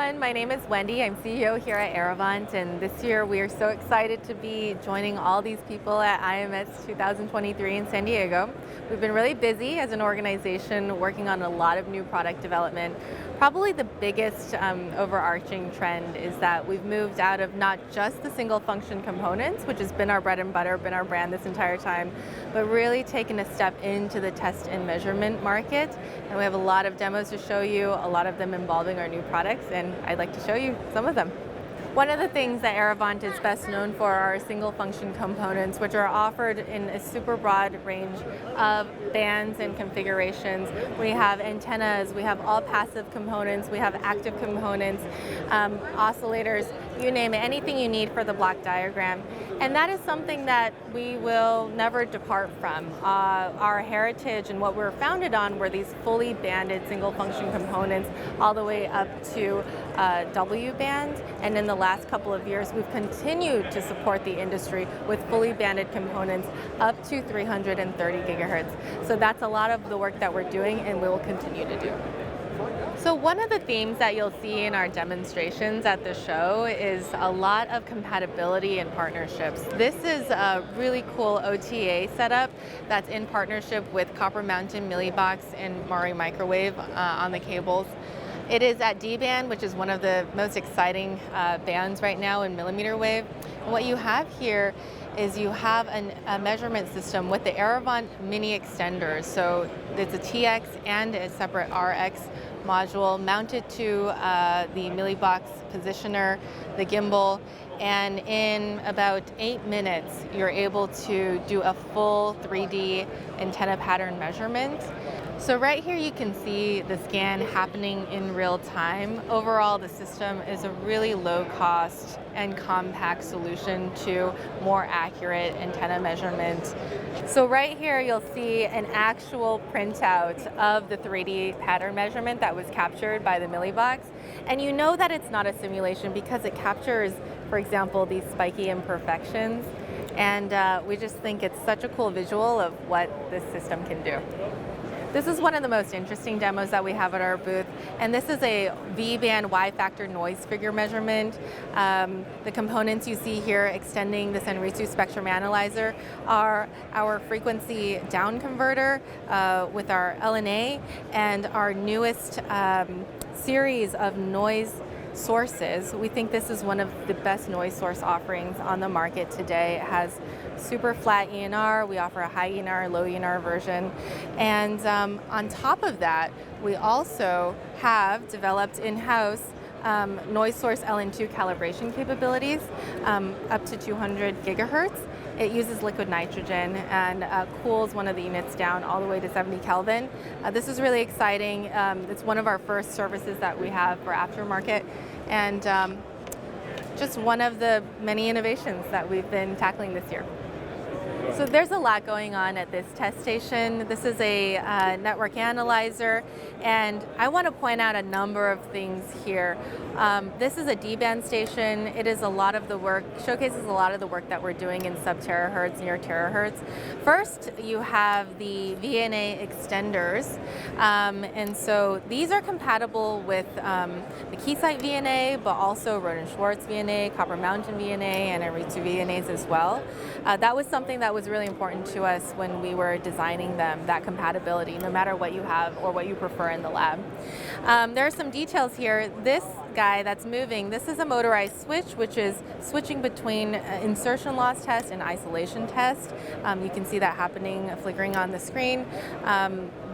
everyone. My name is Wendy. I'm CEO here at Eravant, and this year we are so excited to be joining all these people at IMS 2023 in San Diego. We've been really busy as an organization working on a lot of new product development. Probably the biggest overarching trend is that we've moved out of not just the single function components, which has been our bread and butter, been our brand this entire time, but really taken a step into the test and measurement market. And we have a lot of demos to show you, a lot of them involving our new products, and I'd like to show you some of them. One of the things that Eravant is best known for are single function components, which are offered in a super broad range of bands and configurations. We have antennas, we have all passive components, we have active components, oscillators, you name it, anything you need for the block diagram. And that is something that we will never depart from. Our heritage and what we're founded on were these fully banded single function components all the way up to W band, and in the last couple of years we've continued to support the industry with fully banded components up to 330 gigahertz. So that's a lot of the work that we're doing and we will continue to do. So one of the themes that you'll see in our demonstrations at the show is a lot of compatibility and partnerships. This is a really cool OTA setup that's in partnership with Copper Mountain Millibox and Mari Microwave on the cables. It is at D-band, which is one of the most exciting bands right now in millimeter wave. And what you have here is you have a measurement system with the Eravant mini extenders. So it's a TX and a separate RX module mounted to the Millibox positioner, the gimbal, and in about 8 minutes you're able to do a full 3D antenna pattern measurement. So right here you can see the scan happening in real time. Overall, the system is a really low cost and compact solution to more accurate antenna measurement. So right here you'll see an actual printout of the 3D pattern measurement that was captured by the Millibox. And you know that it's not a simulation because it captures, for example, these spiky imperfections. And we just think it's such a cool visual of what this system can do. This is one of the most interesting demos that we have at our booth, and this is a V-band Y-factor noise figure measurement. The components you see here extending the Senritsu spectrum analyzer are our frequency down converter with our LNA and our newest series of noise sources. We think this is one of the best noise source offerings on the market today. It has super flat ENR, we offer a high ENR, low ENR version, and on top of that, we also have developed in-house noise source LN2 calibration capabilities up to 200 gigahertz. It uses liquid nitrogen and cools one of the units down all the way to 70 Kelvin. This is really exciting. It's one of our first services that we have for aftermarket, and just one of the many innovations that we've been tackling this year. So there's a lot going on at this test station. This is a network analyzer, and I want to point out a number of things here. This is a D-band station. It is a lot of the work, showcases a lot of the work that we're doing in sub-terahertz, near terahertz. First, you have the VNA extenders, and so these are compatible with the Keysight VNA, but also Roden Schwartz VNA, Copper Mountain VNA, and Aritsu VNAs as well. That was something that was really important to us when we were designing them, that compatibility, no matter what you have or what you prefer in the lab. There are some details here. This guy that's moving, this is a motorized switch, which is switching between insertion loss test and isolation test. You can see that happening, flickering on the screen.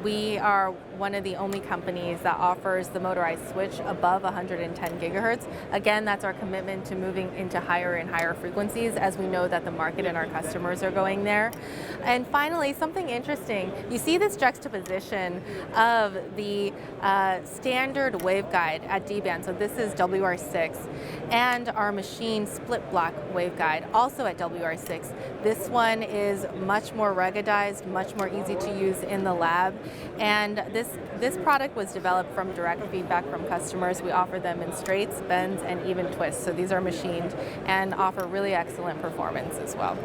We are one of the only companies that offers the motorized switch above 110 gigahertz. Again, that's our commitment to moving into higher and higher frequencies, as we know that the market and our customers are going there. And finally, something interesting, you see this juxtaposition of the standard waveguide at D-band, so this is WR6, and our machine split block waveguide, also at WR6. This one is much more ruggedized, much more easy to use in the lab, and this product was developed from direct feedback from customers. We offer them in straights, bends, and even twists, so these are machined and offer really excellent performance as well.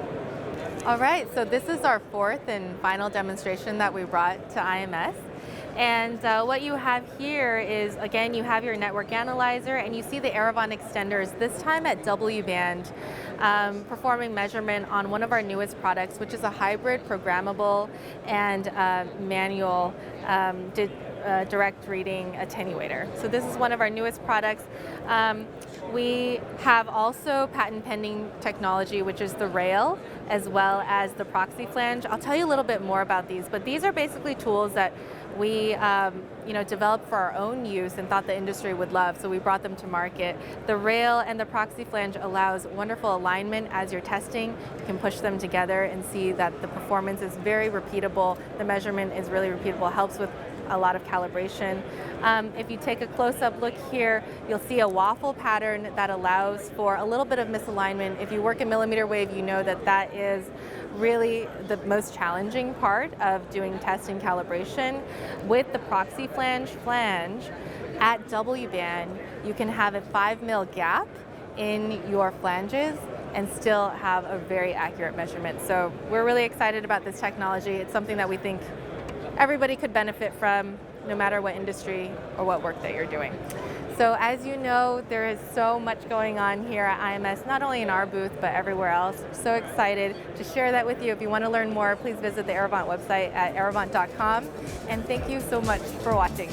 All right, so this is our fourth and final demonstration that we brought to IMS. And what you have here is, again, you have your network analyzer and you see the Eravant extenders, this time at W band, performing measurement on one of our newest products, which is a hybrid programmable and manual direct reading attenuator. So this is one of our newest products. We have also patent pending technology, which is the rail, as well as the proxy flange. I'll tell you a little bit more about these, but these are basically tools that we developed for our own use and thought the industry would love, so we brought them to market. The rail and the proxy flange allows wonderful alignment as you're testing. You can push them together and see that the performance is very repeatable. The measurement is really repeatable, helps with a lot of calibration. If you take a close-up look here, you'll see a waffle pattern that allows for a little bit of misalignment. If you work in millimeter wave, you know that that is really the most challenging part of doing test and calibration. With the proxy flange at W band, you can have a 5 mil gap in your flanges and still have a very accurate measurement. So we're really excited about this technology. It's something that we think everybody could benefit from, no matter what industry or what work that you're doing. So as you know, there is so much going on here at IMS, not only in our booth, but everywhere else. I'm so excited to share that with you. If you want to learn more, please visit the Eravant website at eravant.com. And thank you so much for watching.